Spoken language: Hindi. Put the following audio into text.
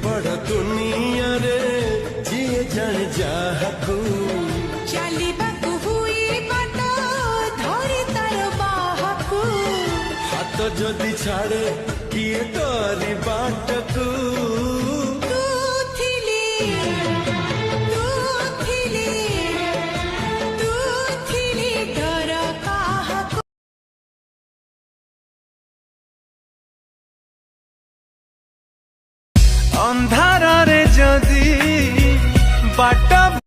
बड़ दुनिया रे जिए जान जाहकू ଚାଲିବାକୁ ହୁଏ ବାଟ ଧରି ତାର ବାହାକୁ हाथ जदि छाड़े किए तोरी बाटकू ତୁ ଥିଲେ ଡର କାହାକୁ अंधार रे जदि बाट